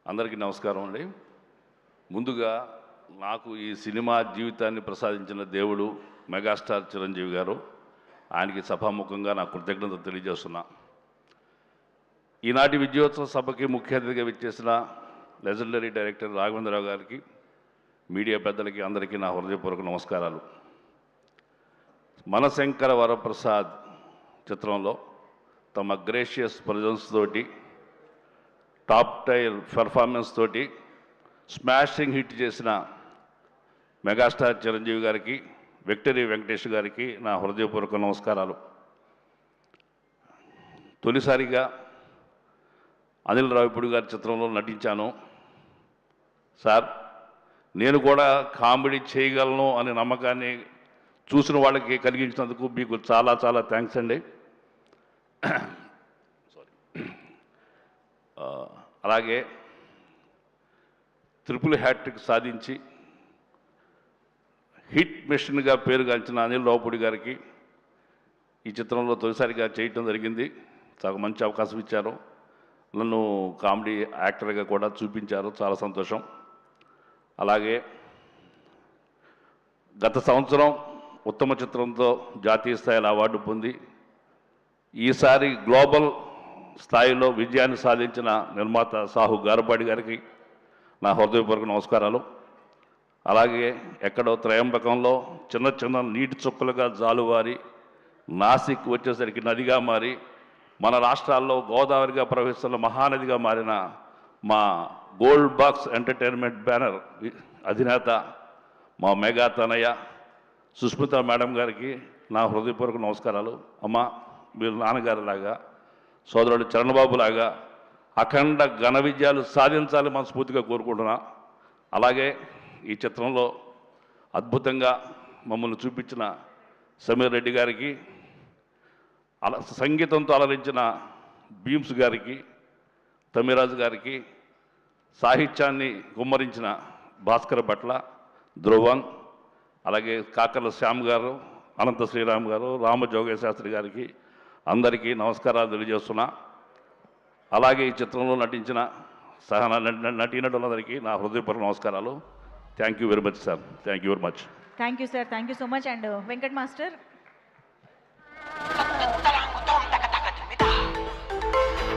అందరికీ నమస్కారం అండి. ముందుగా నాకు ఈ సినిమా జీవితాన్ని ప్రసాదించిన దేవుడు మెగాస్టార్ చిరంజీవి గారు, ఆయనకి సభాముఖంగా నా కృతజ్ఞతలు తెలియజేస్తున్నా. ఈనాటి విజయోత్సవ సభకి ముఖ్య అతిథిగా విచ్చేసిన లెజెండరీ డైరెక్టర్ రాఘవేంద్రరావు గారికి, మీడియా పెద్దలకి అందరికీ నా హృదయపూర్వక నమస్కారాలు. మనశంకర వరప్రసాద్ చిత్రంలో తమ గ్రేషియస్ ప్రజెన్స్ తోటి, టాప్ టైర్ పెర్ఫార్మెన్స్ తోటి స్మాషింగ్ హిట్ చేసిన మెగాస్టార్ చిరంజీవి గారికి, విక్టరీ వెంకటేష్ గారికి నా హృదయపూర్వక నమస్కారాలు. తొలిసారిగా అనిల్ రావిపూడి గారి చిత్రంలో నటించాను. సార్, నేను కూడా కామెడీ చేయగలను అనే నమ్మకాన్ని చూసిన వాళ్ళకి కలిగించినందుకు మీకు చాలా చాలా థ్యాంక్స్ అండి. అలాగే ట్రిపుల్ హ్యాట్రిక్ సాధించి హిట్ మిషన్గా పేరుగాంచిన అనిల్ రావిపూడి గారికి ఈ చిత్రంలో తొలిసారిగా చేయటం జరిగింది. చాలా మంచి అవకాశం ఇచ్చారు. నన్ను కామెడీ యాక్టర్గా కూడా చూపించారు. చాలా సంతోషం. అలాగే గత సంవత్సరం ఉత్తమ చిత్రంతో జాతీయ స్థాయిలో అవార్డు పొంది ఈసారి గ్లోబల్ స్థాయిలో విజయాన్ని సాధించిన నిర్మాత సాహు గారపాడి గారికి నా హృదయపూర్వక నమస్కారాలు. అలాగే ఎక్కడో త్రయంబకంలో చిన్న చిన్న నీటి చుక్కలుగా జాలువారి నాసిక్ వచ్చేసరికి నదిగా మారి మన రాష్ట్రాల్లో గోదావరిగా ప్రవహిస్తున్న మహానదిగా మారిన మా గోల్డ్ బాక్స్ ఎంటర్టైన్మెంట్ బ్యానర్ అధినేత మా మెగా తనయ్య సుస్మిత మేడం గారికి నా హృదయపూర్వక నమస్కారాలు. అమ్మ, మీరు నాన్నగారిలాగా, సోదరుడు చరణబాబు లాగా అఖండ ఘన విజయాలు సాధించాలని మనస్ఫూర్తిగా కోరుకుంటున్నా. అలాగే ఈ చిత్రంలో అద్భుతంగా మమ్మల్ని చూపించిన సమీర్ రెడ్డి గారికి, సంగీతంతో అలరించిన భీమ్స్ గారికి, తమిరాజు గారికి, సాహిత్యాన్ని కుమ్మరించిన భాస్కర్ భట్ల, ధ్రువన్, అలాగే కాకర్ల శ్యామ్ గారు, అనంత శ్రీరామ్ గారు, రామజోగయ్య శాస్త్రి గారికి అందరికీ నమస్కారాలు తెలియజేస్తున్నా. అలాగే ఈ చిత్రంలో నటించిన సహ నటీనటులందరికీ నా హృదయపూర్వక నమస్కారాలు. Thank you very much sir. Thank you very much. Thank you sir. Thank you so much. And Venkat master.